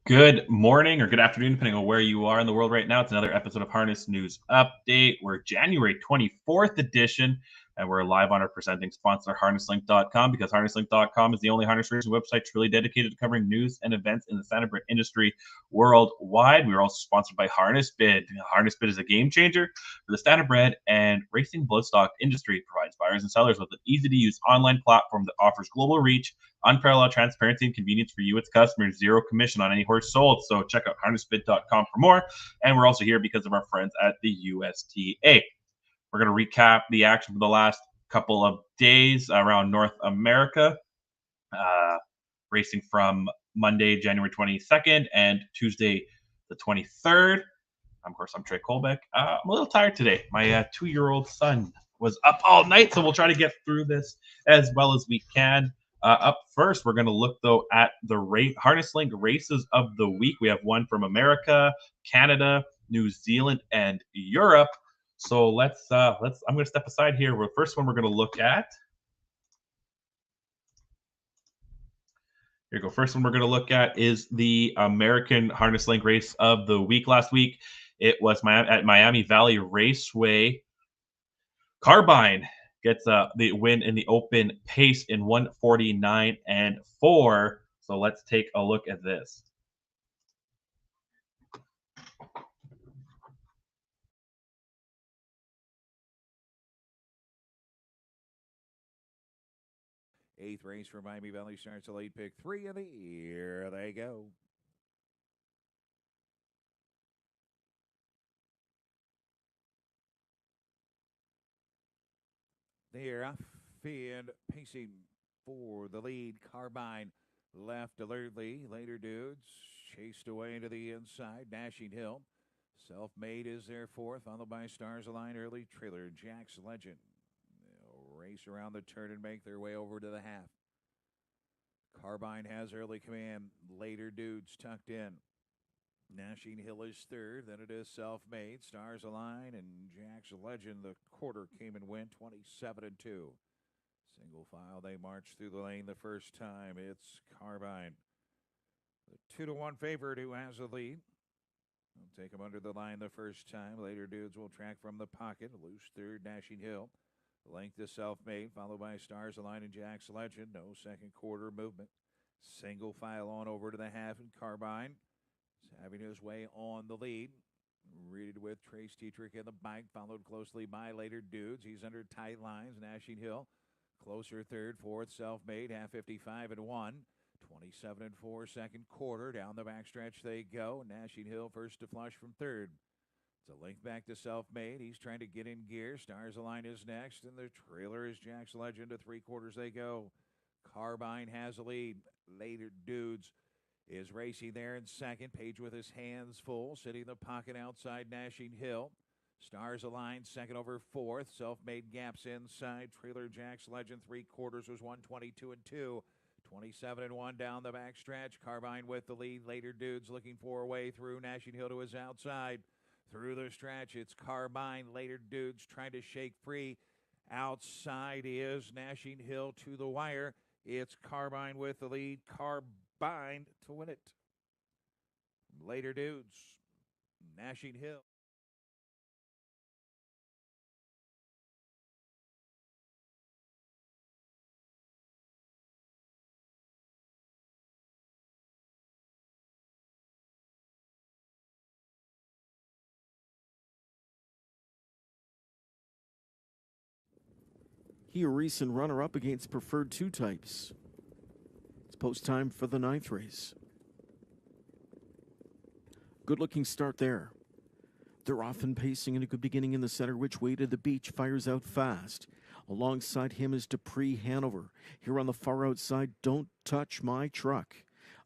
Good morning or good afternoon, depending on where you are in the world right now. It's another episode of Harness News Update. We're January 24th edition, and we're live on our presenting sponsor, harnesslink.com, because harnesslink.com is the only harness racing website truly dedicated to covering news and events in the standardbred industry worldwide. We are also sponsored by HarnessBid. HarnessBid is a game changer for the standardbred and racing bloodstock industry. It provides buyers and sellers with an easy-to-use online platform that offers global reach, unparalleled transparency and convenience for you, its customers, zero commission on any horse sold. So check out harnessbid.com for more. And we're also here because of our friends at the USTA. We're going to recap the action for the last couple of days around North America, racing from Monday, January 22nd and Tuesday, the 23rd. Of course, I'm Trey Colbeck. I'm a little tired today. My 2-year-old son was up all night, so we'll try to get through this as well as we can. Up first, we're going to look though at the Harness Link races of the week. We have one from America, Canada, New Zealand, and Europe. So let's. I'm going to step aside here. The first one we're going to look at. Here you go. First one we're going to look at is the American Harness Link race of the week. Last week, it was at Miami Valley Raceway. Carbine gets the win in the open pace in 149 and 4. So let's take a look at this. Eighth race for Miami Valley starts a late pick 3, and here they go. They're off and pacing for the lead. Carbine left alertly. Later dudes chased away to the inside. Dashing Hill. Self-Made is their fourth, followed by Stars Align early. Trailer Jack's Legend. They'll race around the turn and make their way over to the half. Carbine has early command. Later dudes tucked in. Dashing Hill is third. Then it is Self-Made, Stars Align, and Jack's Legend. The quarter came and went 27-2. Single file, they march through the lane the first time. It's Carbine, the 2-1 favorite who has the lead. They'll take him under the line the first time. Later dudes will track from the pocket. Loose third, Dashing Hill. Length is Self-Made, followed by Stars Align and Jack's Legend. No second quarter movement. Single file on over to the half, and Carbine is having his way on the lead. Readed with Trace Tetrick in the bike, followed closely by Later Dudes. He's under tight lines. Dashing Hill closer third, fourth, Self-Made, half 55 and 1. 27 and 4 second quarter. Down the backstretch they go. Dashing Hill first to flush from third. It's a link back to Self-Made. He's trying to get in gear. Stars Align is next, and the trailer is Jack's Legend. To three quarters they go. Carbine has a lead. Later Dudes is racing there in second. Page with his hands full, sitting in the pocket outside Dashing Hill. Stars Align second over fourth. Self-Made gaps inside. Trailer Jack's Legend three quarters was 122 and 2. 27 and 1 down the backstretch. Carbine with the lead. Later Dudes looking for a way through. Dashing Hill to his outside. Through the stretch, it's Carbine. Later Dudes trying to shake free. Outside is Dashing Hill to the wire. It's Carbine with the lead. Carbine to win it. Later Dudes. Dashing Hill. He a recent runner-up against preferred two types. It's post time for the ninth race. Good-looking start there. They're often pacing in a good beginning in the center, which way to the beach fires out fast. Alongside him is Dupree Hanover. Here on the far outside, Don't Touch My Truck.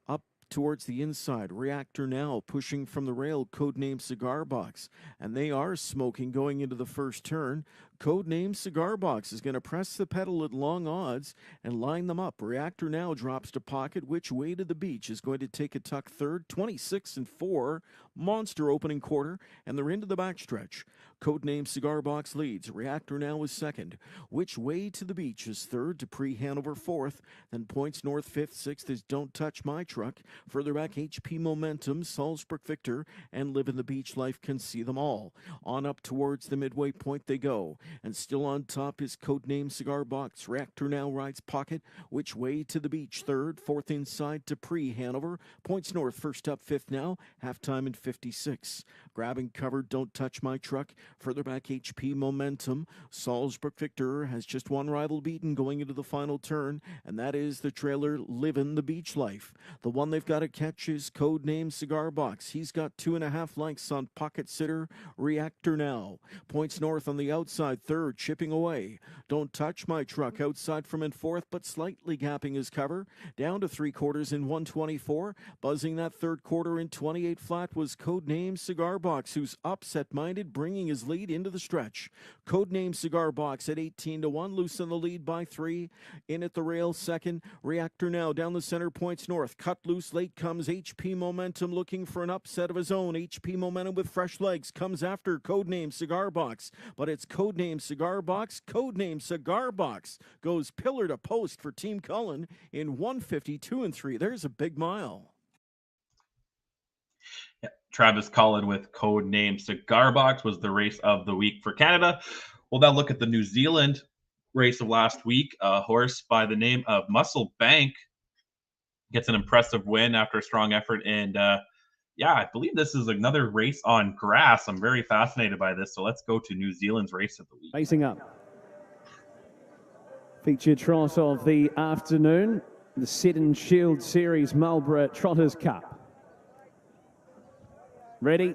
Up towards the inside, Reactor Now pushing from the rail, codename Cigar Box. And they are smoking going into the first turn. Codename Cigar Box is going to press the pedal at long odds and line them up. Reactor Now drops to pocket. Which Way to the Beach is going to take a tuck third. 26-4. Monster opening quarter, and they're into the backstretch. Codename Cigar Box leads. Reactor Now is second. Which Way to the Beach is third. Dupree Hanover fourth. Then Points North fifth. Sixth is Don't Touch My Truck. Further back, HP Momentum, Salzburg Victor, and Live in the Beach Life Can See Them All. On up towards the midway point they go. And still on top is Codename Cigar Box. Reactor Now rides pocket. Which Way to the Beach third. Fourth inside Dupree Hanover. Points North first up, fifth now. Halftime in 56. Grabbing cover, Don't Touch My Truck. Further back, HP Momentum. Salzburg Victor has just one rival beaten going into the final turn, and that is the trailer Livin' the Beach Life. The one they've got to catch is Codename Cigar Box. He's got 2.5 lengths on Pocket Sitter. Reactor Now. Points North on the outside, third, chipping away. Don't Touch My Truck outside from in fourth, but slightly gapping his cover. Down to 3/4 in 124. Buzzing that third quarter in 28 flat was Codename Cigar Box, who's upset-minded, bringing his lead into the stretch. Codename Cigar Box at 18-1, loose on the lead by 3. In at the rail, second. Reactor Now down the center, Points North. Cut loose late comes HP Momentum, looking for an upset of his own. HP Momentum with fresh legs comes after Codename Cigar Box, but it's Codename Cigar Box. Codename Cigar Box goes pillar to post for Team Cullen in 152 3. There's a big mile. Yeah, Travis Cullen with Codename Cigar Box was the race of the week for Canada. We'll now look at the New Zealand race of last week. A horse by the name of Muscle Bank gets an impressive win after a strong effort. And yeah, I believe this is another race on grass. I'm very fascinated by this. So let's go to New Zealand's race of the week. Racing up. Featured trot of the afternoon, the Set and Shield Series Marlborough Trotters Cup. Ready.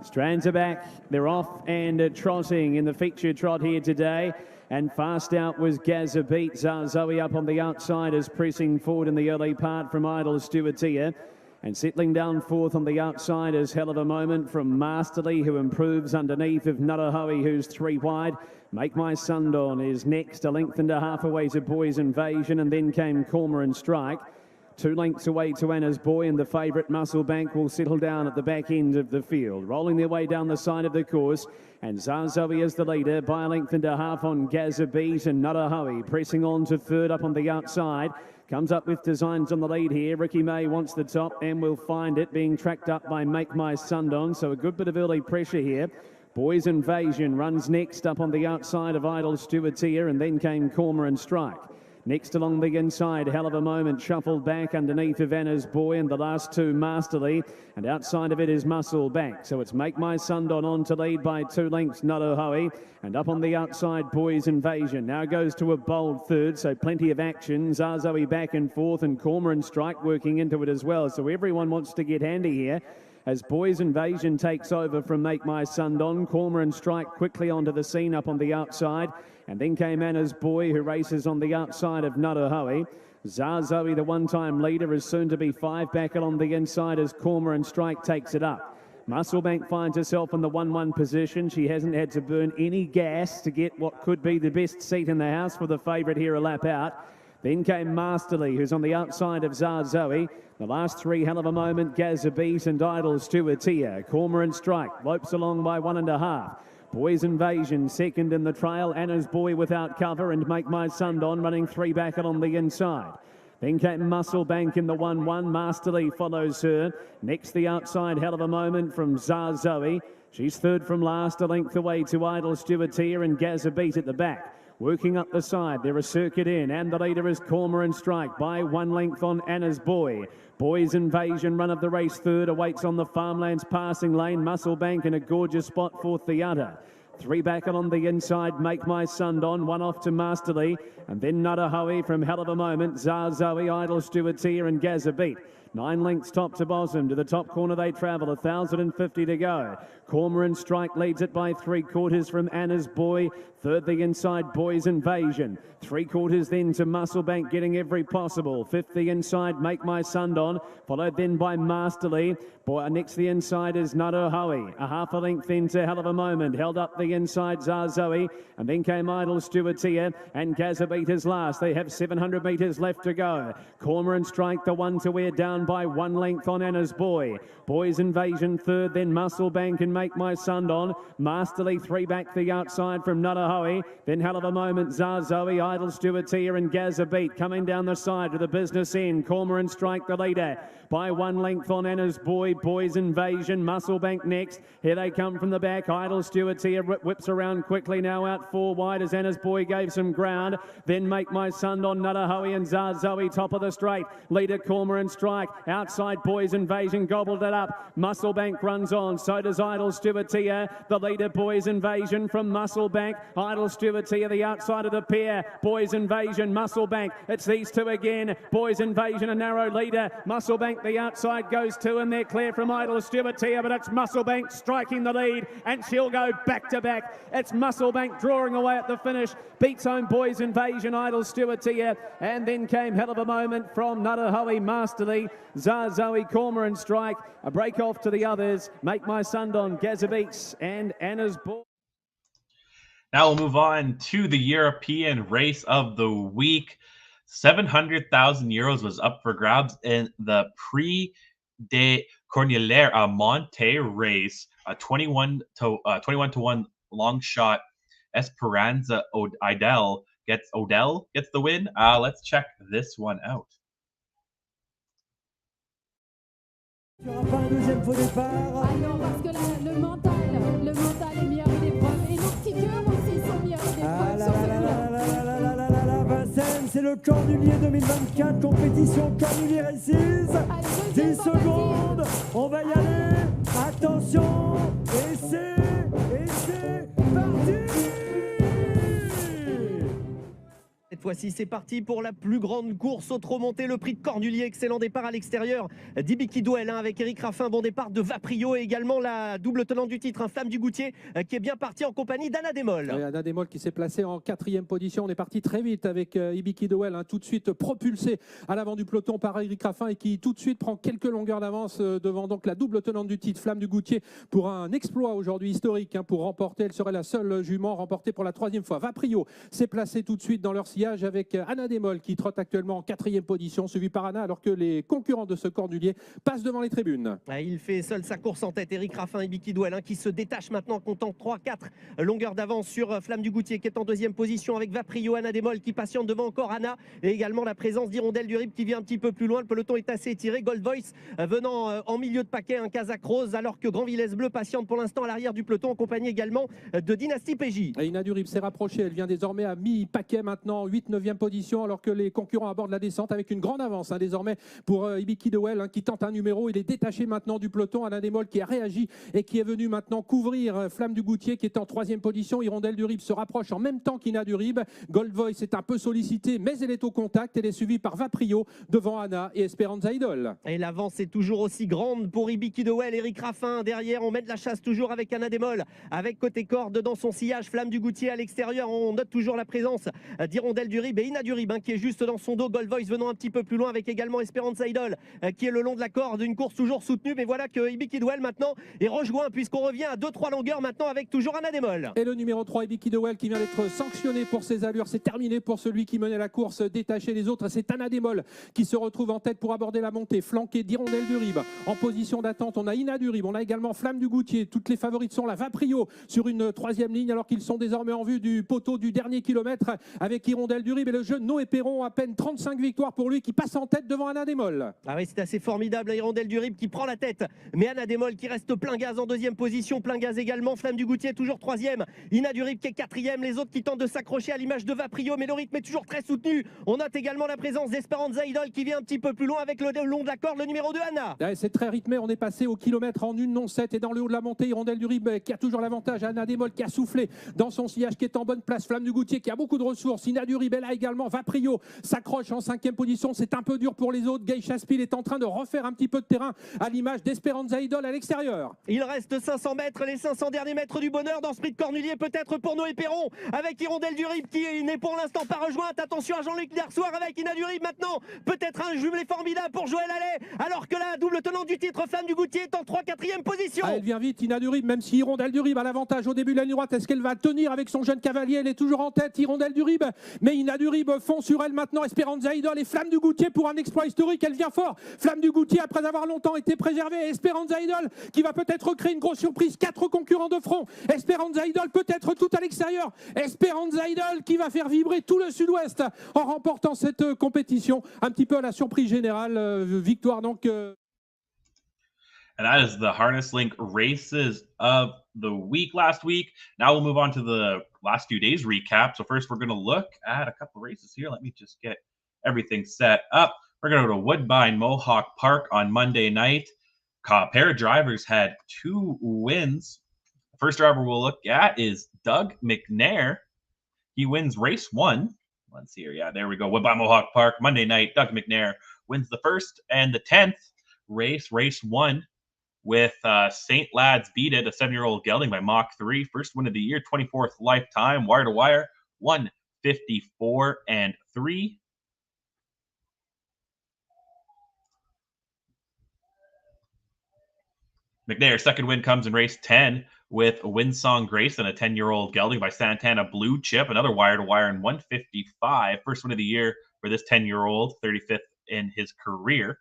Strands are back. They're off and trotting in the featured trot here today. And fast out was Gaza Beat. Zoe up on the outside is pressing forward in the early part from Idle Stewartia. And settling down fourth on the outside is Hell of a Moment from Masterly, who improves underneath of Narahoe, who's 3 wide. Make My Sundawn is next, a length and a half away to Boys Invasion, and then came Cormorant Strike. 2 lengths away to Anna's Boy, and the favourite Muscle Bank will settle down at the back end of the field. Rolling their way down the side of the course, and Zazoe is the leader by a length and a half on Gaza Beat, and Narahoe pressing on to third up on the outside. Comes up with Designs on the lead here. Ricky May wants the top and will find it, being tracked up by Make My Sundawn, so a good bit of early pressure here. Boys Invasion runs next up on the outside of Idle Stewartia, and then came Cormorant Strike. Next along the inside, Hell of a Moment shuffled back underneath of Anna's Boy, and the last 2 Masterly, and outside of it is Muscle Bank. So it's Make My Sundawn on to lead by 2 lengths, Narahoe, and up on the outside, Boys Invasion. Now goes to a bold third, so plenty of action. Zazoe back and forth, and Cormorant Strike working into it as well. So everyone wants to get handy here as Boys Invasion takes over from Make My Sundawn. Cormorant Strike quickly onto the scene up on the outside. And then came Anna's Boy, who races on the outside of Narahoe. Zazoe, the one-time leader, is soon to be 5 back along the inside as Cormorant Strike takes it up. Musclebank finds herself in the 1-1 position. She hasn't had to burn any gas to get what could be the best seat in the house for the favourite here a lap out. Then came Masterly, who's on the outside of Zazoe. The last 3, Hell of a Moment, Gaza Beat, and Idle Stewartia. Cormorant Strike lopes along by 1.5. Boys Invasion second in the trail. Anna's Boy without cover, and Make My Sundawn running 3 back along the inside. Then came Muscle Bank in the 1-1. Masterly follows her. Next, the outside Hell of a Moment from Zazoe. She's third from last, a length away to Idle Stewartia, and Gaza Beat at the back. Working up the side, they're a circuit in, and the leader is Cormorant Strike by 1 length on Anna's Boy. Boys Invasion, run of the race third, awaits on the Farmlands passing lane. Muscle Bank in a gorgeous spot, fourth the udder. 3 back along the inside, Make My Sundawn, 1 off to Masterly, and then Narahoe from Hell of a Moment, Zazoe, Idle Stewartia, and Gaza Beat. 9 lengths top to bottom. To the top corner they travel, 1,050 to go. Cormorant Strike leads it by 3/4 from Anna's Boy. Third the inside, Boy's Invasion. 3/4 then to Musclebank, getting every possible. Fifth the inside, Make My Sundon. Followed then by Masterly. Next the inside is Nutahoe. A half a length into Hell of a Moment. Held up the inside, Zarzoe. And then came Idle Stewartia. And Gazabeat is last. They have 700 metres left to go. Cormorant Strike, the one to wear, down by 1 length on Anna's Boy. Boy's Invasion third, then Musclebank and Make My Sundon. Masterly 3 back the outside from Nutahoe. Then Hell of a Moment, Zarzoe, Idle Stewartia and Gazabeat coming down the side to the business end. Cormorant Strike the leader by 1 length on Anna's Boy. Boy's Invasion, Musclebank next. Here they come from the back. Idle Stewartia whips around quickly now out 4 wide as Anna's Boy gave some ground. Then Make My Sundon, Nutahoe and Zarzoe top of the straight. Leader Cormorant Strike. Outside Boy's Invasion gobbled it up. Musclebank runs on. So does Idle Stewartia. The leader Boy's Invasion from Musclebank. Idle Stewartia the outside of the pair. Boy's Invasion, Musclebank. It's these two again. Boy's Invasion a narrow leader. Musclebank the outside goes to, and they're clear from Idle Stewartia, but it's Musclebank striking the lead, and she'll go back to back. It's Musclebank drawing away at the finish. Beats home Boy's Invasion, Idle Stewartia, and then came Hell of a Moment from Nutahoe, Masterly, Zarzoe, Cormorant Strike. A break off to the others. Make My Sundon, Gazabeats, and Anna's Boy. Now we'll move on to the European race of the week. 700,000 euros was up for grabs in the Prix de Cornillère a Monte race. A 21 to 1 long shot. Esperanza Odell gets the win. Let's check this one out. Il n'y aura pas un deuxième faux départ. Ah non, parce que le mental est mis à rude épreuve. Et nos petits cœurs aussi sont mis à rude épreuve sur ce coup-là. Vincennes, c'est le Cornulier 2024, compétition Cornulier Races. 10 secondes, on va y aller. Attention, et c'est parti. Cette fois-ci, c'est parti pour la plus grande course au trot monté, le prix de Cornulier. Excellent départ à l'extérieur d'Ibiki Duel avec Eric Raffin. Bon départ de Vaprio et également la double tenante du titre, Flamme du Goutier, qui est bien partie en compagnie d'Anna Demol. Oui, Anna Demol qui s'est placée en 4e position. On est parti très vite avec Ibiki Duel, tout de suite propulsé à l'avant du peloton par Eric Raffin et qui tout de suite prend quelques longueurs d'avance devant donc la double tenante du titre, Flamme du Goutier, pour un exploit aujourd'hui historique pour remporter. Elle serait la seule jument remportée pour la 3e fois. Vaprio s'est placé tout de suite dans leur sillage avec Anna Demol qui trotte actuellement en 4e position, suivi par Anna, alors que les concurrents de ce Cornulier passent devant les tribunes. Il fait seul sa course en tête, Eric Raffin et Ibiki Duel, qui se détache maintenant, comptant 3-4 longueurs d'avance sur Flamme du Goutier qui est en 2e position avec Vaprio, Anna Demol qui patiente devant encore Anna et également la présence d'Hirondelle du Rib qui vient un petit peu plus loin. Le peloton est assez étiré. Gold Voice venant en milieu de paquet, un Kazakh Rose, alors que Grand Villesse Bleu patiente pour l'instant à l'arrière du peloton en compagnie également de Dynasty PJ. Et Ina du Rib s'est rapprochée, elle vient désormais à mi-paquet maintenant, 8-9e position, alors que les concurrents abordent la descente avec une grande avance désormais pour Ibiki Duel qui tente un numéro. Il est détaché maintenant du peloton. Anna Demol qui a réagi et qui est venu maintenant couvrir Flamme du Goutier qui est en 3e position. Hirondelle du Rib se rapproche en même temps qu'Ina du Rib. Gold Voice est un peu sollicité, mais elle est au contact. Elle est suivie par Vaprio devant Anna et Esperanza Idol. Et l'avance est toujours aussi grande pour Ibiki Duel. Eric Raffin derrière, on met de la chasse toujours avec Anna Demol, avec côté corde dans son sillage, Flamme du Goutier à l'extérieur. On note toujours la présence d'Hirondelle du Rib et Ina du Rib qui est juste dans son dos. Gold Voice venant un petit peu plus loin avec également Esperanza Idol qui est le long de la corde. Une course toujours soutenue, mais voilà que Ibiki Duel maintenant est rejoint puisqu'on revient à 2-3 longueurs maintenant avec toujours Anna Demol. Et le numéro 3, Ibiki Duel, qui vient d'être sanctionné pour ses allures. C'est terminé pour celui qui menait la course, détaché les autres. C'est Anna Demol qui se retrouve en tête pour aborder la montée, flanquée d'Hirondelle du Rib. En position d'attente, on a Ina du Rib, on a également Flamme du Goutier. Toutes les favorites sont là. Vaprio sur une 3e ligne alors qu'ils sont désormais en vue du poteau du dernier kilomètre avec Hirondelle du Rib et le jeune Noé Perron, à peine 35 victoires pour lui, qui passe en tête devant Anna Demol. Ah oui, c'est assez formidable. Hirondelle du Rib qui prend la tête, mais Anna Demol qui reste plein gaz en 2e position, plein gaz également. Flamme du Goutier toujours 3e, Ina du Rib qui est 4e, les autres qui tentent de s'accrocher à l'image de Vaprio, mais le rythme est toujours très soutenu. On note également la présence d'Esperanza Idol qui vient un petit peu plus loin avec le long de la corde, le numéro 2 Anna. Ouais, c'est très rythmé, on est passé au kilomètre en 1,07 et dans le haut de la montée, Hirondelle du Rib qui a toujours l'avantage, Anna Demol qui a soufflé dans son sillage qui est en bonne place, Flamme du Goutier qui a beaucoup de ressources, Ina du Rib Durib est là également. Vaprio s'accroche en 5e position. C'est un peu dur pour les autres. Gay Chaspil est en train de refaire un petit peu de terrain à l'image d'Esperanza Idol à l'extérieur. Il reste 500 mètres, les 500 derniers mètres du bonheur dans Sprint Cornulier, peut-être pour Noé Perron, avec Hirondelle Durib qui n'est pour l'instant pas rejointe. Attention à Jean-Luc Dersoir avec Ina Durib maintenant. Peut-être un jumelé formidable pour Joël Allais, alors que la double tenante du titre, Flamme du Goutier, est en 3-4e position. Ah, elle vient vite, Ina Durib, même si Hirondelle Durib a l'avantage au début de la ligne droite. Est-ce qu'elle va tenir avec son jeune cavalier? Elle est toujours en tête, Hirondelle Durib, mais Ina Durib fond sur elle maintenant. Esperanza Idol et Flamme du Goutier pour un exploit historique. Elle vient fort. Flamme du Goutier, après avoir longtemps été préservée. Esperanza Idol qui va peut-être créer une grosse surprise. 4 concurrents de front. Esperanza Idol peut-être tout à l'extérieur. Esperanza Idol qui va faire vibrer tout le sud-ouest en remportant cette compétition. Un petit peu à la surprise générale. Victoire donc. And that is the Harness Link races of the week last week. Now we'll move on to the last few days recap. So first we're going to look at a couple races here. Let me just get everything set up. We're going to go to Woodbine Mohawk Park on Monday night. A pair of drivers had 2 wins. The first driver we'll look at is Doug McNair. He wins race 1. Let's see here. Yeah, there we go. Woodbine Mohawk Park, Monday night. Doug McNair wins the first and the 10th race 1. With St. Lads Beat It, a 7-year-old gelding by Mach 3. First win of the year, 24th lifetime, wire to wire, 154-3. McNair's second win comes in race 10 with Windsong Grace and a 10-year-old gelding by Santana Blue Chip, another wire to wire in 155. First win of the year for this 10-year-old, 35th in his career.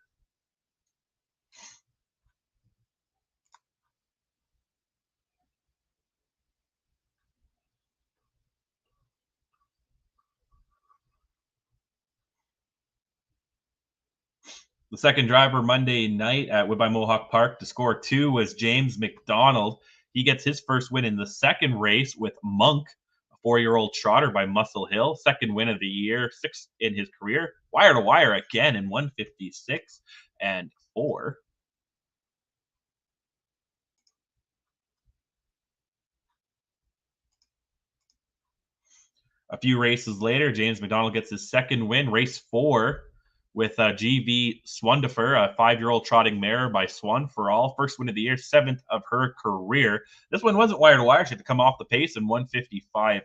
The second driver Monday night at Woodbine Mohawk Park to score 2 was James McDonald. He gets his first win in the second race with Monk, a 4-year-old trotter by Muscle Hill. Second win of the year, 6th in his career. Wire to wire again in 156-4. A few races later, James McDonald gets his second win, race 4. With G.V. Swandifer, a 5-year-old trotting mare by Swan for All. First win of the year, 7th of her career. This one wasn't wire to wire. She had to come off the pace in 155-3.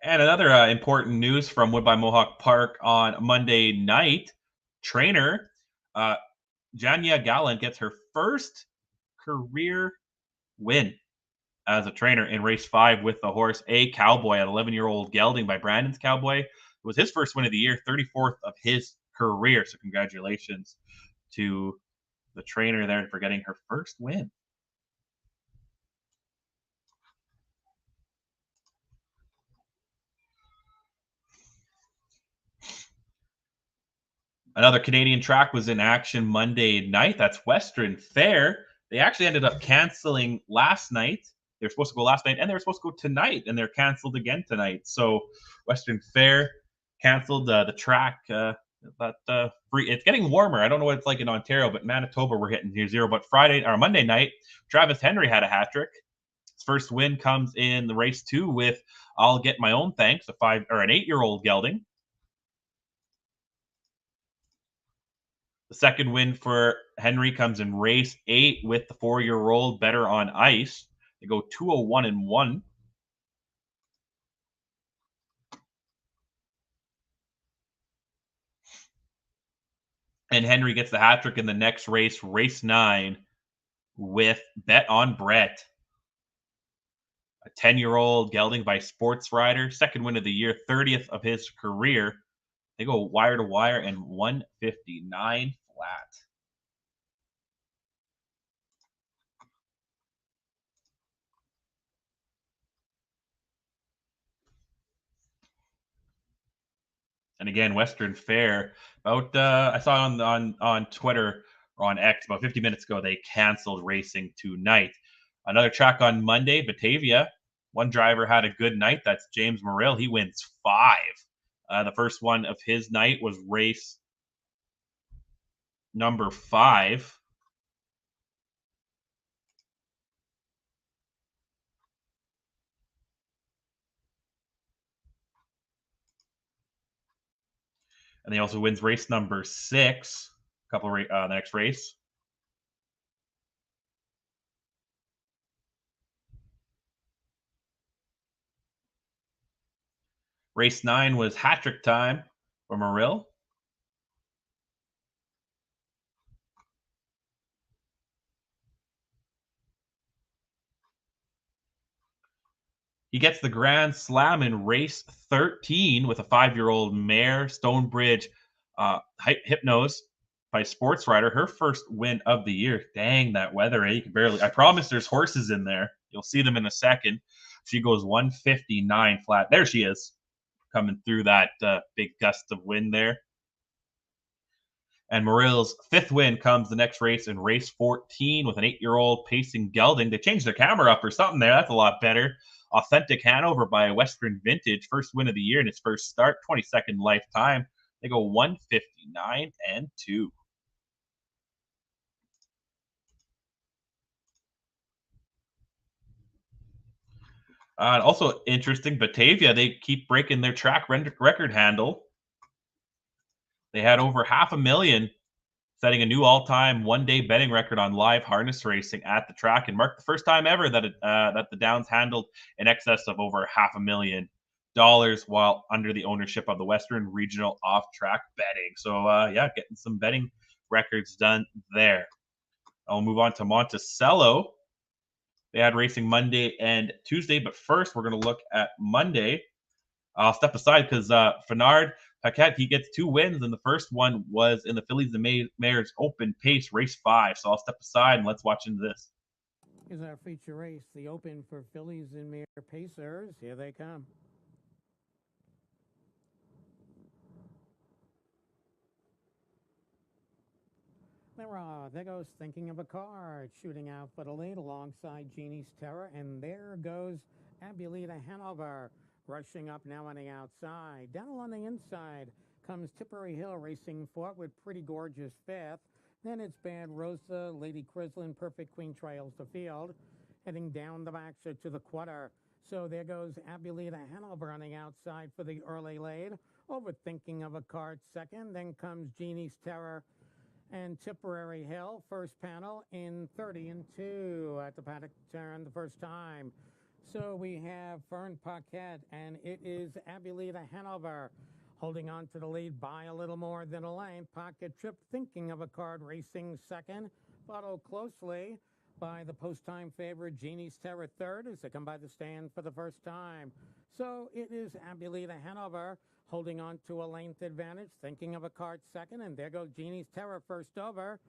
And another important news from Woodbine Mohawk Park on Monday night. Trainer Janya Gallant gets her first career win as a trainer in race 5 with the horse A Cowboy, an 11-year-old gelding by Brandon's Cowboy. It was his first win of the year, 34th of his career. So congratulations to the trainer there for getting her first win. Another Canadian track was in action Monday night. That's Western Fair. They actually ended up canceling last night. They were supposed to go last night, and they were supposed to go tonight, and they're canceled again tonight. So Western Fair canceled the track. It's getting warmer. I don't know what it's like in Ontario, but Manitoba we're hitting near 0. But Monday night, Travis Henry had a hat trick. His first win comes in the race 2 with I'll Get My Own Thanks, an 8-year-old gelding. The second win for Henry comes in race 8 with the 4-year-old Better on Ice. They go 201-1. And Henry gets the hat trick in the next race, race 9, with Bet on Brett. A 10-year-old gelding by Sports Rider. Second win of the year, 30th of his career. They go wire to wire and 159 flat. And again, Western Fair. I saw on Twitter or on X about 50 minutes ago, they canceled racing tonight. Another track on Monday, Batavia. One driver had a good night. That's James Morrill. He wins 5. The first one of his night was race number 5. And he also wins race number 6, the next race. Race 9 was hat-trick time for Morrill. He gets the Grand Slam in race 13 with a 5-year-old mare, Stonebridge Hypnose by Sports Rider. Her first win of the year. Dang, that weather, eh? You can barely. I promise there's horses in there. You'll see them in a second. She goes 159 flat. There she is, coming through that big gust of wind there. And Morrill's 5th win comes the next race in race 14 with an 8-year-old pacing gelding. They changed their camera up or something there. That's a lot better. Authentic Hanover by Western Vintage. First win of the year in its first start. 22nd lifetime. They go 159 and 2. Also interesting, Batavia, they keep breaking their track record handle. They had over 500,000, setting a new all-time one-day betting record on live harness racing at the track, and marked the first time ever that that the Downs handled in excess of over $500,000 while under the ownership of the Western Regional Off-Track Betting. So, yeah, getting some betting records done there. I'll move on to Monticello. They had racing Monday and Tuesday, but first we're going to look at Monday. I'll step aside because Fernand Paquette, he gets 2 wins, and the first one was in the Fillies and Mares Open Pace Race 5. So I'll step aside and let's watch into this. Here's our feature race, the Open for Fillies and Mare Pacers. Here they come. There goes Thinking of a Card, shooting out for the lead alongside Jeannie's Terror, and there goes Abulita Hanover, rushing up now on the outside. Down along the inside comes Tipperary Hill racing forward with Pretty Gorgeous 5th. Then it's Bad Rosa, Lady Crislin, Perfect Queen trails the field, heading down the back to the quarter. So there goes Abulita Hanover on the outside for the early lead. Over Thinking of a Card second. Then comes Jeannie's Terror and Tipperary Hill, first panel in 30 and 2 at the paddock turn the first time. So we have Fern Paquette, and it is Abulita Hanover holding on to the lead by a little more than a length. Pocket Trip, Thinking of a Card racing second, followed closely by the post-time favorite Jeannie's Terror third as they come by the stand for the first time. So it is Abulita Hanover holding on to a length advantage, Thinking of a Card second, and there goes Jeannie's Terror first over.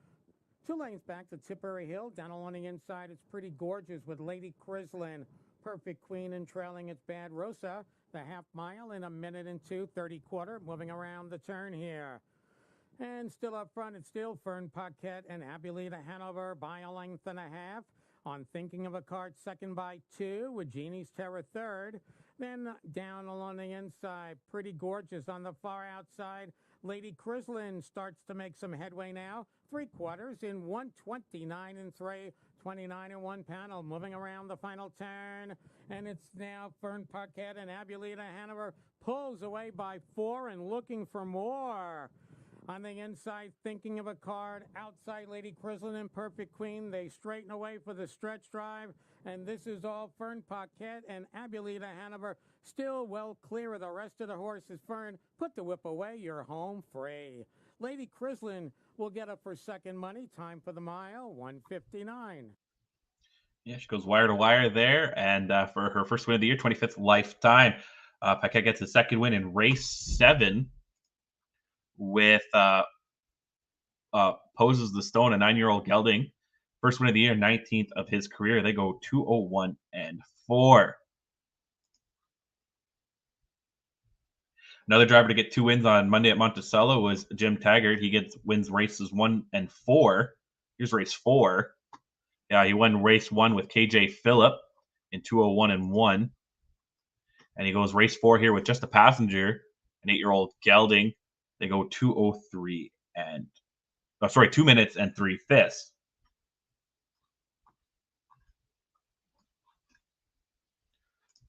2 lanes back to Tipperary Hill. Down along the inside, it's Pretty Gorgeous with Lady Crislin, Perfect Queen, and trailing it's Bad Rosa. The half mile in 1 minute and 2, 30 quarter, moving around the turn here. And still up front, it's still Fern Paquette and Abulita Hanover by a length and a half. On Thinking of a Card, second by 2, with Jeannie's Terror third. Then down along the inside, Pretty Gorgeous on the far outside. Lady Crislin starts to make some headway now. 3 quarters in 129 and 3, 29 and 1 panel, moving around the final turn. And it's now Fern Paquette and Abulita Hanover pulls away by 4 and looking for more. On the inside, Thinking of a Card, outside Lady Crislin and Perfect Queen. They straighten away for the stretch drive, and this is all Fern Paquette and Abulita Hanover. Still well clear of the rest of the horses. Fern, put the whip away, you're home free. Lady Crislin will get up for second money. Time for the mile, 159. Yeah, she goes wire to wire there, and for her first win of the year, 25th lifetime. Paquette gets a second win in race 7. With Poses the Stone, a 9-year-old gelding. First win of the year, 19th of his career. They go 201 and 4. Another driver to get 2 wins on Monday at Monticello was Jim Taggart. He wins races 1 and 4. Here's race 4. Yeah, he won race 1 with KJ Phillip in 201 and 1. And he goes race 4 here with Just a Passenger, an 8-year-old gelding. They go 203 and 2 minutes and 3/5.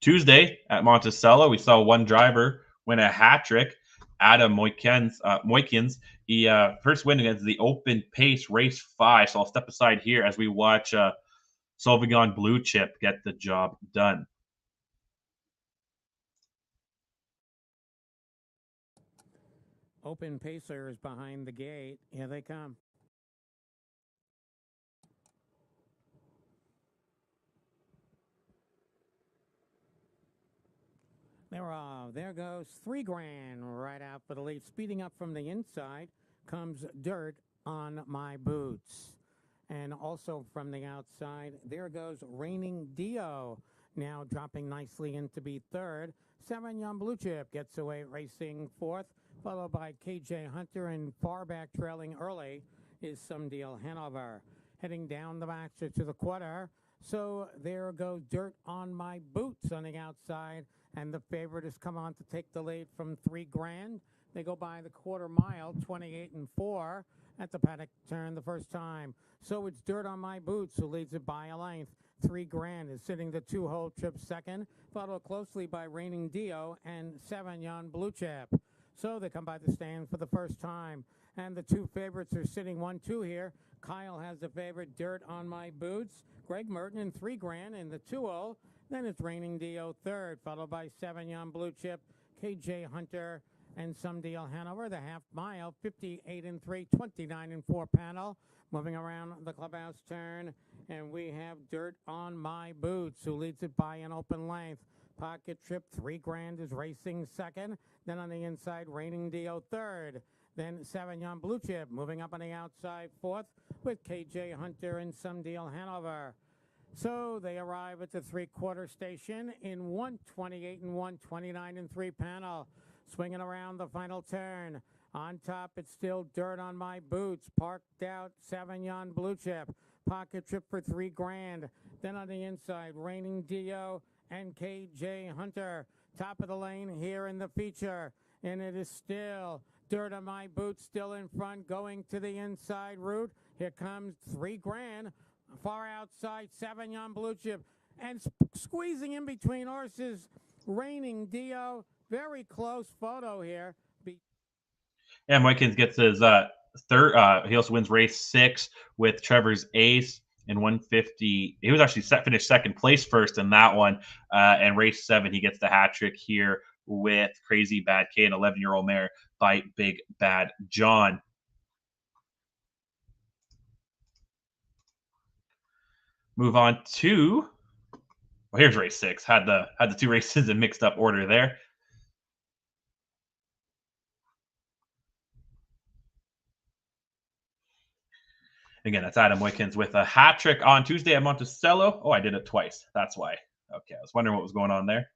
Tuesday at Monticello, we saw one driver win a hat trick. Adam Moikins. He first win against the Open Pace Race 5. So I'll step aside here as we watch Sauvignon Blue Chip get the job done. Open Pacers behind the gate. Here they come. There goes $3,000 right out for the lead. Speeding up from the inside comes Dirt on My Boots. And also from the outside, there goes Raining Dio. Now dropping nicely in to be third. Sauvignon Blue Chip gets away racing fourth, followed by KJ Hunter, and far back trailing early is Some Deal Hanover. Heading down the back to the quarter. So there goes Dirt on My Boots on the outside. And the favorite has come on to take the lead from $3,000. They go by the quarter mile, 28-4 at the paddock turn the first time. So it's Dirt on My Boots who leads it by a length. $3,000 is sitting the 2-hole trip second, followed closely by Raining Dio and Sauvignon Blue Chip. So they come by the stand for the first time. And the two favorites are sitting 1-2 here. Kyle has the favorite, Dirt on My Boots. Greg Merton and $3,000 in the 2-hole. Then it's Raining Dio third, followed by Sauvignon Blue Chip, KJ Hunter, and Some Deal Hanover. The half mile, 58-3, 29-4 panel. Moving around the clubhouse turn, and we have Dirt on My Boots, who leads it by an open length. Pocket Trip, $3,000 is racing second. Then on the inside, Raining Dio third. Then Sauvignon Blue Chip moving up on the outside fourth with KJ Hunter and Some Deal Hanover. So they arrive at the three-quarter station in 128-1, 29-3 panel. Swinging around the final turn. On top, it's still Dirt on My Boots. Parked out, Sauvignon Blue Chip. Pocket Trip for $3,000. Then on the inside, Raining Dio and KJ Hunter. Top of the lane here in the feature. And it is still Dirt on My Boots still in front, going to the inside route. Here comes $3,000. Far outside, Sauvignon Blue Chip. And squeezing in between horses, Raining Dio. Very close photo here. And Moikins gets his third. He also wins race 6 with Trevor's Ace in 150. He was actually finished second place first in that one. And race 7, he gets the hat trick here with Crazy Bad K, an 11-year-old mare by Big Bad John. Move on to, well, here's race 6. Had the two races in mixed up order there. Again, that's Adam Moikins with a hat trick on Tuesday at Monticello. Oh, I did it twice. That's why. Okay, I was wondering what was going on there.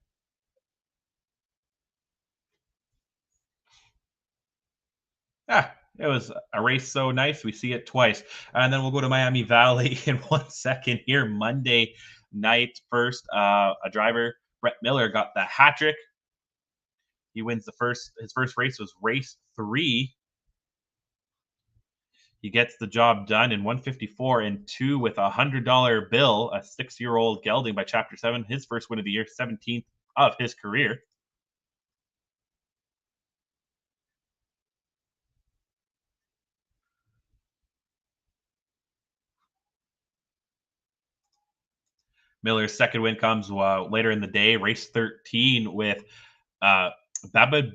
It was a race so nice. We see it twice. And then we'll go to Miami Valley in 1 second here. Monday night first. A driver, Brett Miller, got the hat trick. He wins his first race was race 3. He gets the job done in 154-2 with a $100 bill, a 6-year-old gelding by Chapter 7. His first win of the year, 17th of his career. Miller's second win comes later in the day, race 13 with Babadaboo,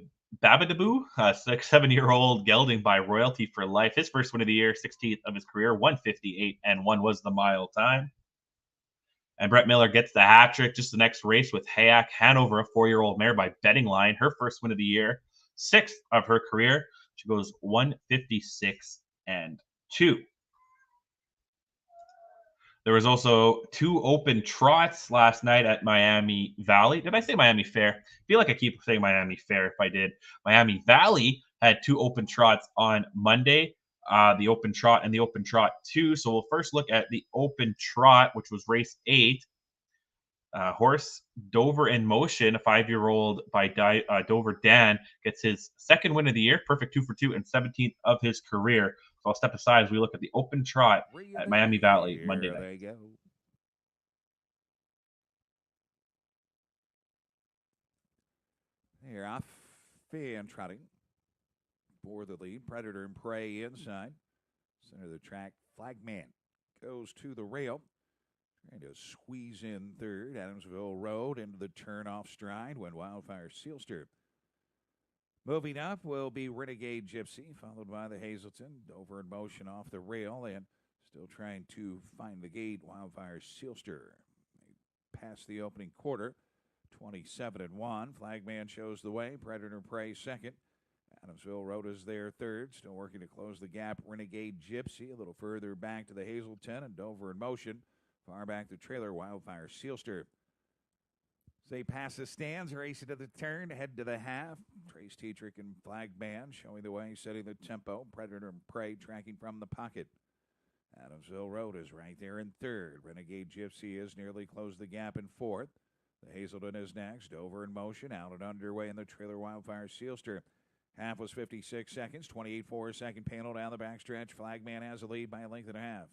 a 7-year-old gelding by Royalty for Life. His first win of the year, 16th of his career, 158-1 was the mile time. And Brett Miller gets the hat trick just the next race with Hayak Hanover, a 4-year-old mare by Betting Line. Her first win of the year, 6th of her career. She goes 156-2. There was also 2 open trots last night at Miami Valley. Did I say Miami Fair? I feel like I keep saying Miami Fair if I did. Miami Valley had 2 open trots on Monday, the open trot and the open trot 2. So we'll first look at the open trot, which was race 8. Horse Dover in Motion, a 5-year-old by Dover Dan, gets his second win of the year, perfect 2 for 2 and 17th of his career. So I'll step aside as we look at the open trot at Miami Valley Monday night. They go. They're off fan trotting for the lead. Predator and Prey inside. Center of the track. Flagman goes to the rail. Trying to squeeze in third. Adamsville Road into the turn off stride when Wildfire Sealster. Moving up will be Renegade Gypsy, followed by the Hazelton. Dover in motion off the rail and still trying to find the gate. Wildfire Sealster. They pass the opening quarter. 27-1. Flagman shows the way. Predator and Prey second. Adamsville Road is there third. Still working to close the gap. Renegade Gypsy a little further back to the Hazelton and Dover in motion. Far back the trailer. Wildfire Sealster. They pass the stands, racing to the turn, head to the half. Trace Tetrick and Flagman showing the way, setting the tempo. Predator and Prey tracking from the pocket. Adamsville Road is right there in third. Renegade Gypsy has nearly closed the gap in fourth. The Hazelton is next. Dover in motion, out and underway in the trailer. Wildfire Sealster. Half was 56 seconds, 28-4 second panel down the backstretch. Flagman has a lead by a length and a half.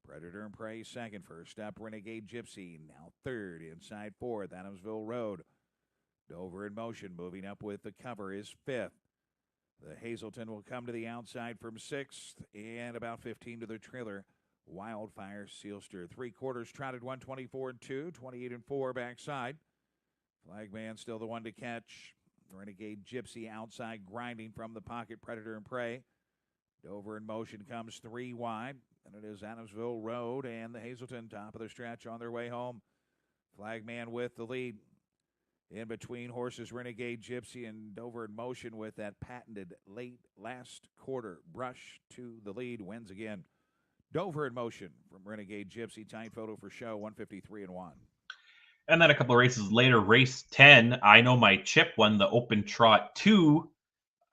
Predator and Prey second. First up, Renegade Gypsy. Now third, inside fourth, Adamsville Road. Dover in motion, moving up with the cover is fifth. The Hazelton will come to the outside from sixth and about 15 to the trailer. Wildfire Sealster. 3/4 trotted 124-2, 28-4 backside. Flagman still the one to catch. Renegade Gypsy outside grinding from the pocket. Predator and Prey. Dover in motion comes three wide. And it is Adamsville Road and the Hazelton top of the stretch on their way home. Flagman with the lead. In between horses, Renegade Gypsy and Dover in motion with that patented late last quarter brush to the lead. Wins again. Dover in motion from Renegade Gypsy. Tight photo for show, 153-1. And then a couple of races later, race 10, I Know My Chip won the Open Trot 2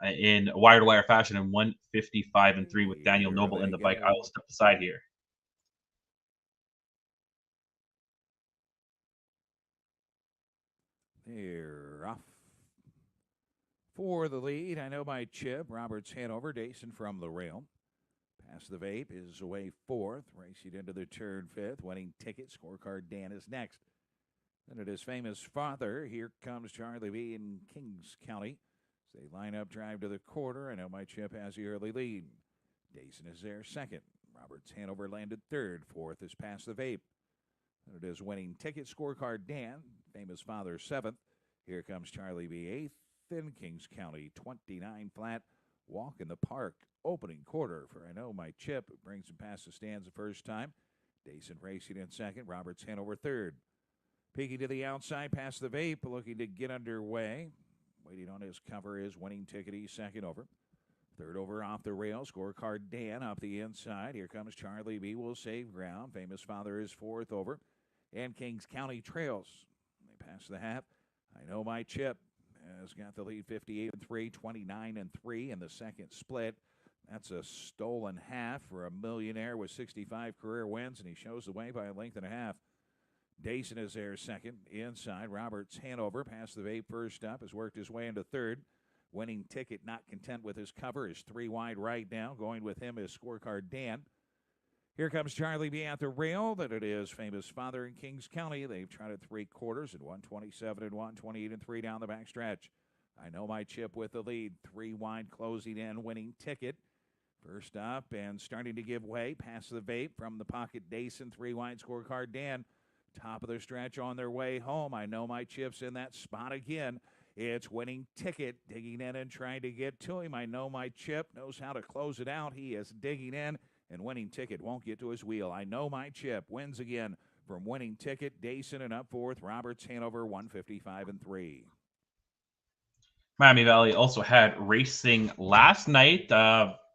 in wire-to-wire fashion in 155-3 with Daniel Noble in the bike. I will step aside here. They're off for the lead. I Know My Chip. Roberts Hanover. Dason from the rail. Past the vape is away fourth. Racing into the turn fifth. Winning Ticket. Scorecard Dan is next. Then it is Famous Father. Here comes Charlie B in Kings County. They line up, drive to the quarter. I Know My Chip has the early lead. Dason is there second. Roberts Hanover landed third. Fourth is Past the Vape. Then it is Winning Ticket. Scorecard Dan. Famous Father seventh. Here comes Charlie B eighth. Then Kings County 29 flat. Walk in the Park. Opening quarter for I Know My Chip. It brings him past the stands the first time. Dason racing in second. Roberts Hanover third. Peeking to the outside, Past the Vape, looking to get underway. Waiting on his cover is Winning Ticket. He's second over. Third over off the rail. Scorecard Dan up the inside. Here comes Charlie B. Will save ground. Famous Father is fourth over. And Kings County trails. They pass the half. I Know My Chip has got the lead 58-3, 29-3 in the second split. That's a stolen half for a millionaire with 65 career wins, and he shows the way by a length and a half. Dason is there second. Inside, Roberts Hanover. Past the Vape first up. Has worked his way into third. Winning Ticket not content with his cover. Is three wide right now. Going with him is Scorecard Dan. Here comes Charlie B at the rail. That it is Famous Father in Kings County. They've trotted 3/4 at 127-1, 28-3 down the backstretch. I Know My Chip with the lead. Three wide closing in. Winning Ticket. First up and starting to give way. Past the Vape from the pocket. Dason. Three wide. Scorecard Dan. Top of the stretch on their way home. I Know My Chip's in that spot again. It's Winning Ticket digging in and trying to get to him. I Know My Chip knows how to close it out. He is digging in, and Winning Ticket won't get to his wheel. I Know My Chip wins again from Winning Ticket. Dason and up fourth. Roberts Hanover 155-3. Miami Valley also had racing last night.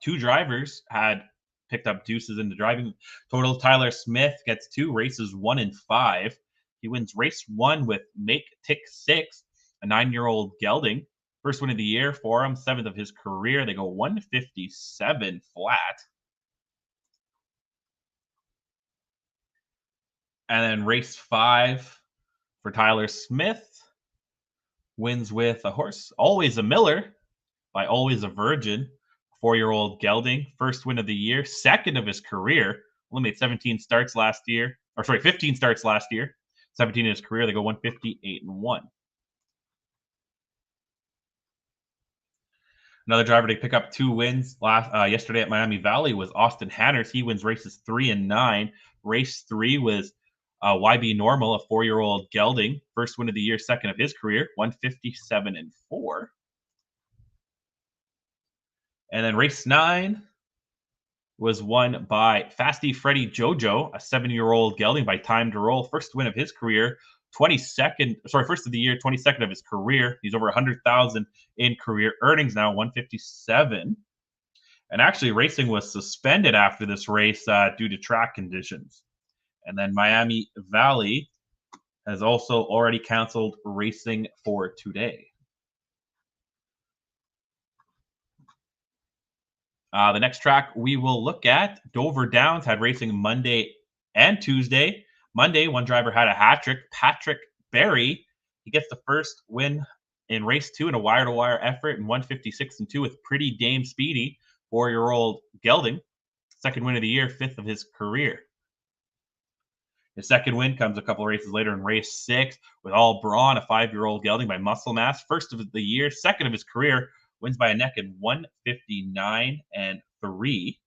Two drivers had picked up deuces in the driving total. Tyler Smith gets 2 races, 1 and 5. He wins race 1 with Make Tick 6, a 9-year-old gelding. First win of the year for him, 7th of his career. They go 157 flat. And then race 5 for Tyler Smith wins with a horse, Always a Miller by Always a Virgin. 4-year-old gelding. First win of the year, second of his career. Only made 15 starts last year. 17 in his career. They go 158-1. Another driver to pick up 2 wins yesterday at Miami Valley was Austin Hanners. He wins races 3 and 9. Race 3 was YB Normal, a 4-year-old gelding. First win of the year, second of his career, 157-4. And then race 9 was won by Fasty Freddy Jojo, a 7-year-old gelding by Time to Roll. First win of his career, first of the year, 22nd of his career. He's over 100,000 in career earnings now, 157. And actually, racing was suspended after this race due to track conditions. And then Miami Valley has also already canceled racing for today. The next track we will look at, Dover Downs, had racing Monday and Tuesday. Monday, one driver had a hat trick, Patrick Berry. He gets the first win in race 2 in a wire-to-wire effort in 156-2 with Pretty Dame Speedy, 4-year-old gelding. Second win of the year, 5th of his career. His second win comes a couple of races later in race 6 with All Brawn, a 5-year-old gelding by Muscle Mass. First of the year, second of his career, wins by a neck in 159-3.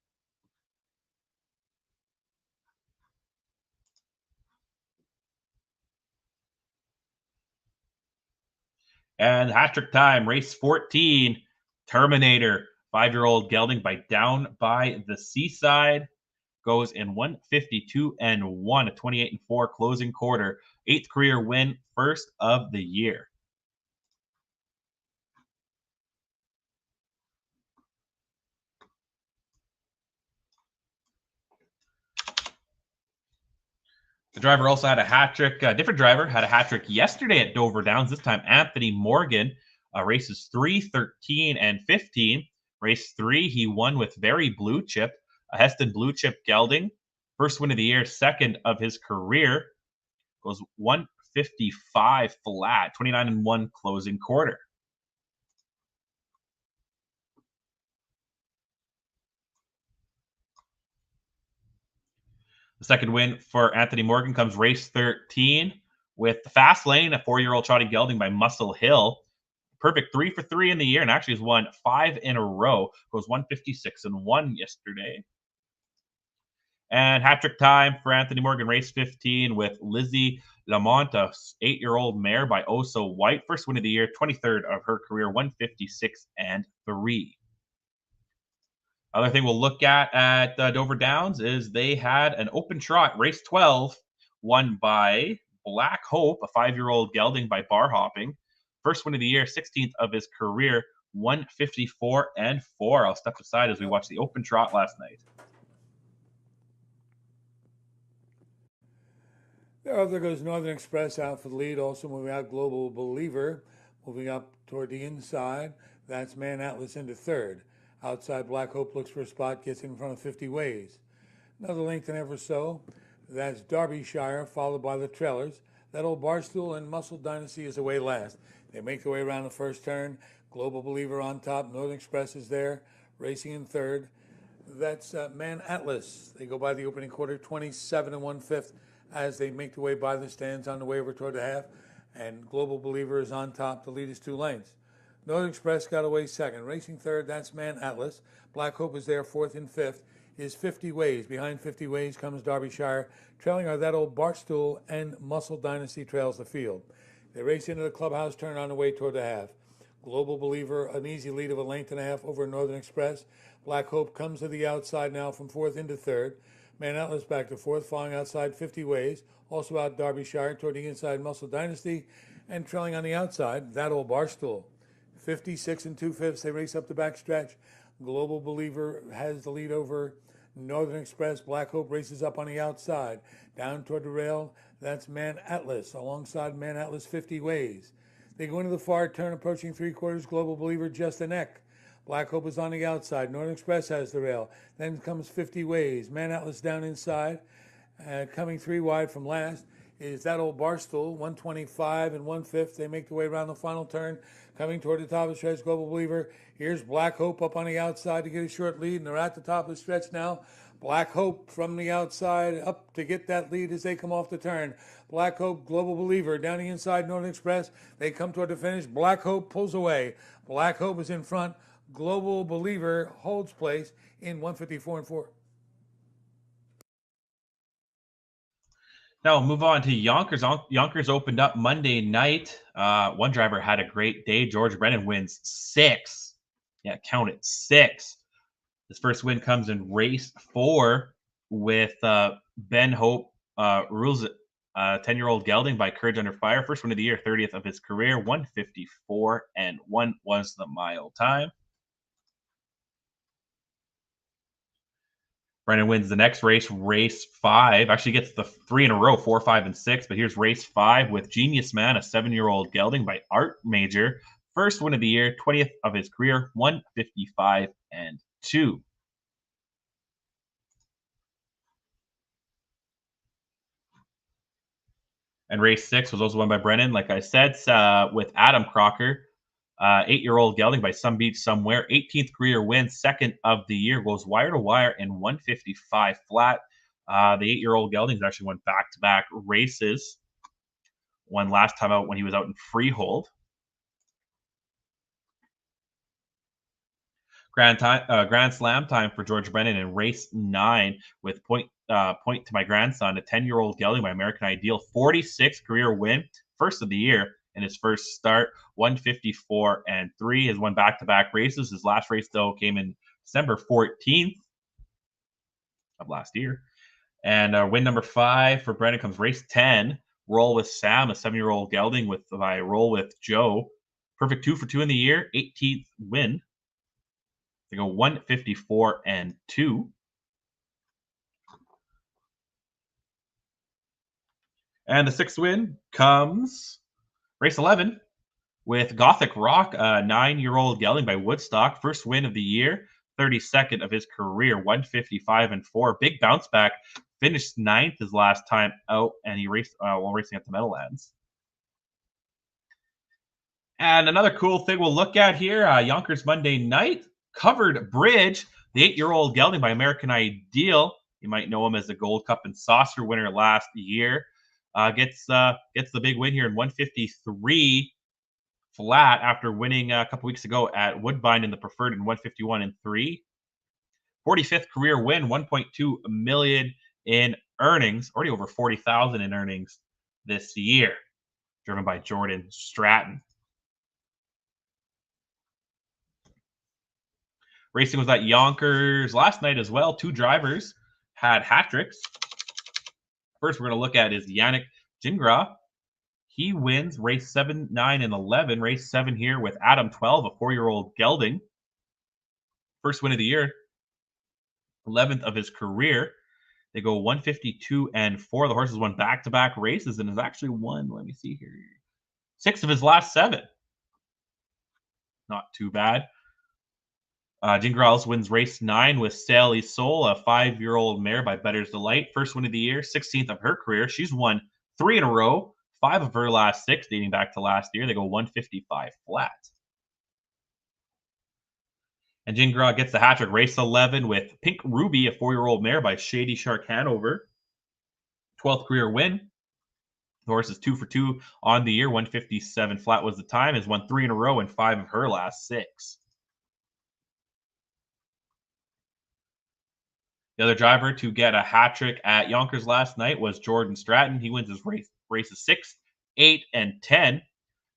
And hat-trick time, race 14, Terminator, 5-year-old gelding by Down by the Seaside. Goes in 152-1, a 28-4 closing quarter. 8th career win, first of the year. The driver also had a hat trick. A different driver had a hat trick yesterday at Dover Downs. This time, Anthony Morgan. Races 3, 13, and 15. Race 3, he won with Very Blue Chip, a Heston Blue Chip gelding. First win of the year, second of his career. Goes 155 flat, 29-1 closing quarter. The second win for Anthony Morgan comes race 13 with the Fast Lane, a 4-year-old trotty gelding by Muscle Hill. Perfect 3 for 3 in the year and actually has won 5 in a row. Goes 156-1 yesterday. And hat-trick time for Anthony Morgan, race 15 with Lizzie Lamont, a 8-year-old mare by Oso White. First win of the year, 23rd of her career, 156-3. Other thing we'll look at Dover Downs is they had an open trot, race 12, won by Black Hope, a 5-year-old gelding by Bar Hopping. First win of the year, 16th of his career, 154-4. I'll step aside as we watch the open trot last night. There goes Northern Express out for the lead. Also moving out Global Believer. Moving up toward the inside. That's Man Atlas into third. Outside, Black Hope looks for a spot, gets in front of 50 Ways. Another length and ever so. That's Derbyshire, followed by the Trailers. That old Barstool and Muscle Dynasty is away last. They make their way around the first turn. Global Believer on top. Northern Express is there, racing in third. That's Man Atlas. They go by the opening quarter, 27 1/5, as they make their way by the stands on the way over toward the half. And Global Believer is on top. The lead is 2 lengths. Northern Express got away second. Racing third, that's Man Atlas. Black Hope is there, 4th and 5th. Is 50 Ways. Behind 50 Ways comes Derbyshire. Trailing are that old Barstool and Muscle Dynasty trails the field. They race into the clubhouse turn on the way toward the half. Global Believer, an easy lead of 1.5 lengths over Northern Express. Black Hope comes to the outside now from 4th into 3rd. Man Atlas back to 4th, following outside 50 Ways. Also out Derbyshire toward the inside Muscle Dynasty. And trailing on the outside, that old Barstool. 56 2/5, they race up the back stretch. Global Believer has the lead over Northern Express. Black Hope races up on the outside. Down toward the rail, that's Man Atlas. Alongside Man Atlas, 50 Ways. They go into the far turn, approaching 3/4. Global Believer just a neck. Black Hope is on the outside. Northern Express has the rail. Then comes 50 Ways. Man Atlas down inside. Coming 3 wide from last is that old Barstool, 125 and 1/5. They make their way around the final turn, coming toward the top of the stretch. Global Believer. Here's Black Hope up on the outside to get a short lead, and they're at the top of the stretch now. Black Hope from the outside up to get that lead as they come off the turn. Black Hope, Global Believer down the inside, Northern Express. They come toward the finish. Black Hope pulls away. Black Hope is in front. Global Believer holds place in 154 and 4. Now we'll move on to Yonkers. Yonkers opened up Monday night. One driver had a great day. George Brennan wins 6. Yeah, count it, 6. His first win comes in race 4 with Ben Hope rules 10-year-old gelding by Courage Under Fire. First win of the year, 30th of his career. 154 and 1 was the mile time. Brennan wins the next race, race 5. Actually gets the 3 in a row, 4, 5, and 6. But here's race 5 with Genius Man, a 7-year-old gelding by Art Major. First win of the year, 20th of his career, 155 and 2. And race 6 was also won by Brennan, like I said, with Adam Crocker. 8-year-old gelding by Some Beach Somewhere. 18th career win, 2nd of the year. Goes wire to wire in 155 flat. The 8-year-old geldings actually won back-to-back races. One last time out when he was out in Freehold. Grand Slam time for George Brennan in race 9 with Point to My Grandson, a 10-year-old gelding by American Ideal. 46th career win, first of the year in his first start. 154 and 3. Has won back-to-back races. His last race, though, came in December 14th of last year. And win number 5 for Brennan comes race 10. Roll with Sam, a 7-year-old gelding by Roll with Joe. Perfect 2 for 2 in the year. 18th win. They go 154 and 2. And the 6th win comes race 11 with Gothic Rock, a 9-year-old gelding by Woodstock. First win of the year, 32nd of his career, 155 and 4. Big bounce back. Finished 9th his last time out, and he raced while racing at the Meadowlands. And another cool thing we'll look at here, Yonkers Monday night. Covered Bridge, the 8-year-old gelding by American Ideal. You might know him as the Gold Cup and Saucer winner last year. Gets the big win here in 153 flat after winning a couple weeks ago at Woodbine in the Preferred in 151 and 3. 45th career win, 1.2 million in earnings, already over 40,000 in earnings this year, driven by Jordan Stratton. Racing was at Yonkers last night as well. 2 drivers had hat tricks. First, we're going to look at is Yannick Gingras. He wins race 7, 9, and 11. Race 7 here with Adam 12, a 4-year-old gelding. First win of the year, 11th of his career. They go 152 and 4. The horse has won back-to-back races and has actually won, let me see here, 6 of his last 7. Not too bad. Gingras wins race 9 with Sally Soul, a 5-year-old mare by Better's Delight. First win of the year, 16th of her career. She's won 3 in a row, 5 of her last 6 dating back to last year. They go 155 flat. And Gingras gets the hat trick, race 11 with Pink Ruby, a 4-year-old mare by Shady Shark Hanover. 12th career win. The horse is 2 for 2 on the year. 157 flat was the time. Has won 3 in a row and 5 of her last 6. The other driver to get a hat trick at Yonkers last night was Jordan Stratton. He wins his races 6, 8, and 10.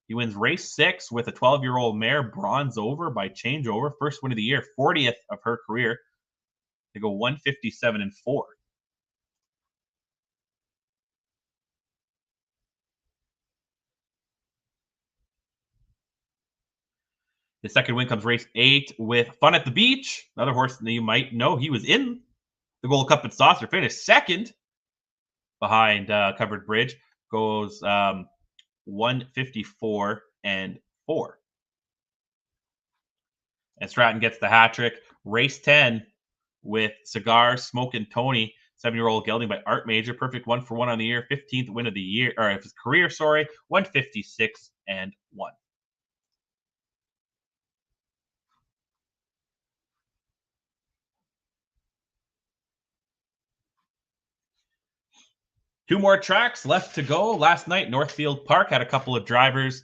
He wins race 6 with a 12-year-old mare, Bronze Over by Changeover. First win of the year, 40th of her career. They go 157 and 4. The second win comes race 8 with Fun at the Beach. Another horse that you might know. He was in the Gold Cup and Saucer, finished 2nd behind Covered Bridge. Goes 154 and 4. And Stratton gets the hat trick. Race 10 with Cigar, Smoke, and Tony. 7-year-old gelding by Art Major. Perfect 1-for-1 on the year. 15th win of the year, or of his career, sorry. 156-1. Two more tracks left to go. Last night, Northfield Park had a couple of drivers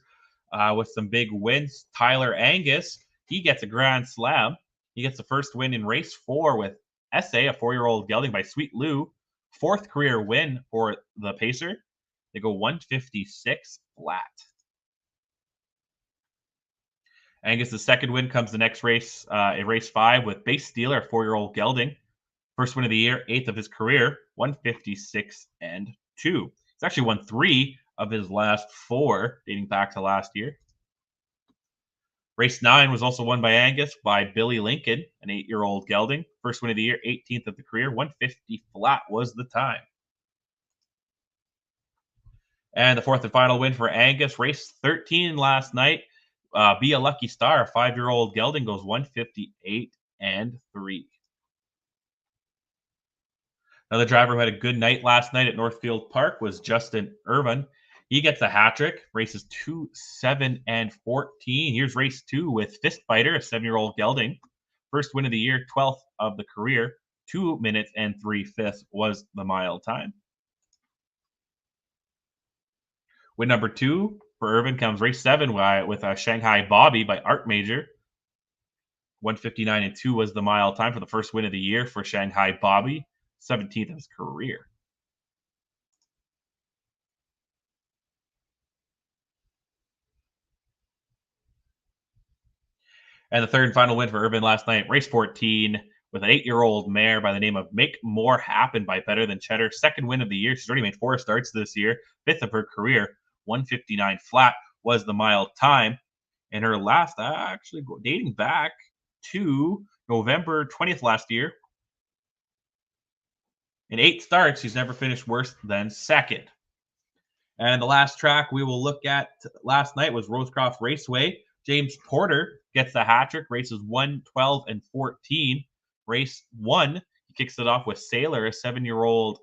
with some big wins. Tyler Angus, he gets a grand slam. He gets the first win in race 4 with SA, a 4-year-old gelding by Sweet Lou. 4th career win for the Pacer. They go 156 flat. Angus' second win comes the next race, in race 5 with Base Stealer, a 4-year-old gelding. First win of the year, 8th of his career, 156-2. He's actually won 3 of his last 4, dating back to last year. Race 9 was also won by Angus by Billy Lincoln, an 8-year-old gelding. First win of the year, 18th of the career, 150 flat was the time. And the 4th and final win for Angus, race 13 last night. Be a Lucky Star, a 5-year-old gelding, goes 158-3. Another driver who had a good night last night at Northfield Park was Justin Irvin. He gets a hat trick, races 2, 7, and 14. Here's race 2 with Fistfighter, a 7-year-old gelding. First win of the year, 12th of the career. 2 minutes and 3/5 was the mile time. Win number 2 for Irvin comes race 7 with Shanghai Bobby by Art Major. 159-2 was the mile time for the first win of the year for Shanghai Bobby. 17th of his career. And the third and final win for Irvin last night, race 14, with an 8-year-old mare by the name of Make More Happen by Better Than Cheddar. Second win of the year. She's already made 4 starts this year. 5th of her career. 159 flat was the mile time. And her last, actually dating back to November 20th last year. In 8 starts, she's never finished worse than second. And the last track we will look at last night was Rosecroft Raceway. James Porter gets the hat trick, races 1, 12, and 14. Race 1, he kicks it off with Sailor, a 7-year-old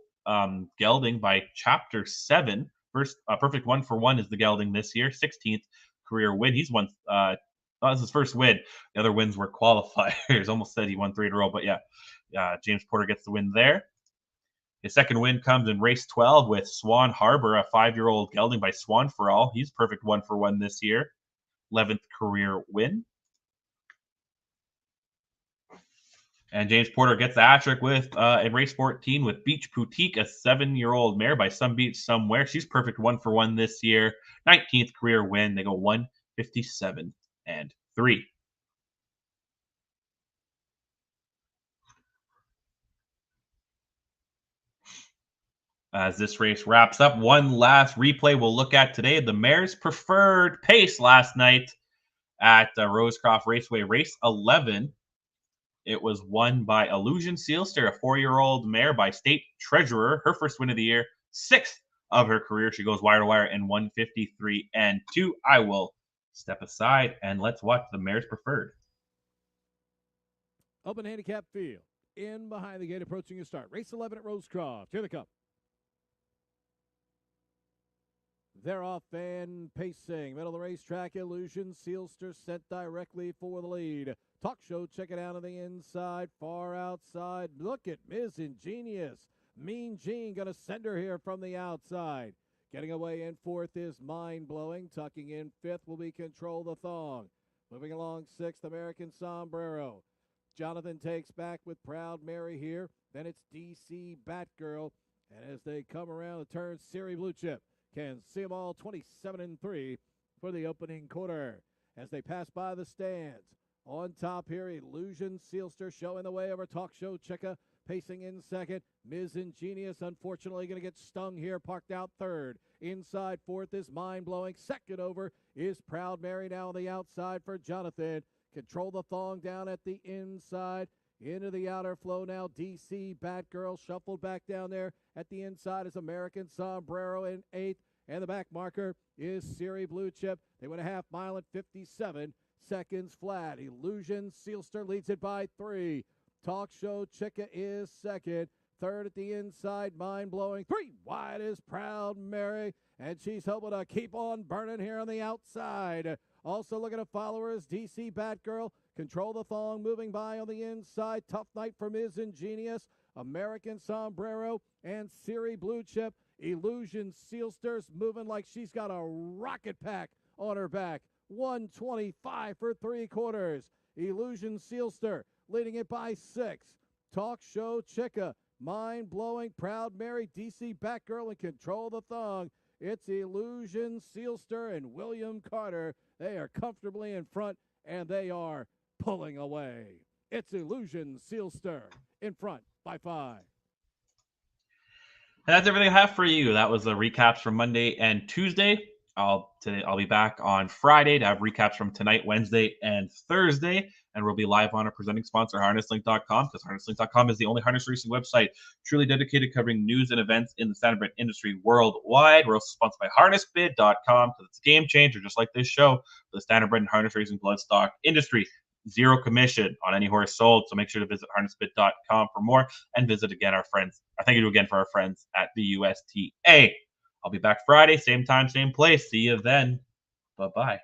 gelding by Chapter 7. First perfect 1-for-1 is the gelding this year. 16th career win. He's won. That was his first win. The other wins were qualifiers. Almost said he won 3 in a row, but yeah, James Porter gets the win there. His second win comes in race 12 with Swan Harbor, a 5-year-old gelding by Swan for All. He's perfect 1-for-1 this year. 11th career win. And James Porter gets the hat trick with in race 14 with Beach Boutique, a 7-year-old mare by Some Beach Somewhere. She's perfect 1-for-1 this year. 19th career win. They go 157-3. As this race wraps up, one last replay we'll look at today. The mare's preferred pace last night at Rosecroft Raceway, race 11. It was won by Illusion Sealster, a 4-year-old mare by State Treasurer. Her first win of the year, 6th of her career. She goes wire to wire in 153-2. I will step aside and let's watch the mare's preferred. Open handicap field. In behind the gate, approaching your start. Race 11 at Rosecroft. Here they come. They're off and pacing. Middle of the racetrack, Illusion Sealster sent directly for the lead. Talk Show, check it out on the inside, far outside. Look at Ms. Ingenious. Mean Gene going to send her here from the outside. Getting away in 4th is Mind Blowing. Tucking in 5th will be Control the Thong. Moving along 6th, American Sombrero. Jonathan takes back with Proud Mary here. Then it's DC Batgirl. And as they come around the turn, Siri Blue Chip can see them all 27-3 for the opening quarter. As they pass by the stands, on top here, Illusion Sealster showing the way over Talk Show Chicka, pacing in 2nd. Ms. Ingenious, unfortunately, going to get stung here, parked out 3rd. Inside 4th is Mind Blowing. 2nd over is Proud Mary now on the outside for Jonathan. Control the Thong down at the inside. Into the outer flow now, DC Batgirl shuffled back down there. At the inside is American Sombrero in 8th. And the back marker is Siri Blue Chip. They went a half mile at 57 seconds flat. Illusion Sealster leads it by 3. Talk Show Chicka is 2nd. third at the inside, mind-blowing. 3 wide is Proud Mary, and she's hoping to keep on burning here on the outside. Also looking at followers, DC Batgirl, Control the Thong, moving by on the inside. Tough Night for Ms. Ingenious, American Sombrero, and Siri Blue Chip. Illusion Sealster's moving like she's got a rocket pack on her back. 125 for 3/4. Illusion Sealster leading it by 6. Talk Show Chica, mind-blowing Proud Mary, DC Batgirl, and Control the Thong. It's Illusion Sealster and William Carter. They are comfortably in front, and they are pulling away. It's Illusion Sealster in front by 5. And that's everything I have for you. That was the recaps from Monday and Tuesday. I'll be back on Friday to have recaps from tonight, Wednesday, and Thursday. And we'll be live on our presenting sponsor, harnesslink.com, because harnesslink.com is the only harness racing website truly dedicated covering news and events in the standardbred industry worldwide. We're also sponsored by harnessbid.com, because it's a game changer, just like this show, for the standardbred and harness racing bloodstock industry. 0 commission on any horse sold. So make sure to visit harnessbid.com for more, and visit again our friends. Thank you again for our friends at the USTA. I'll be back Friday, same time, same place. See you then. Bye-bye.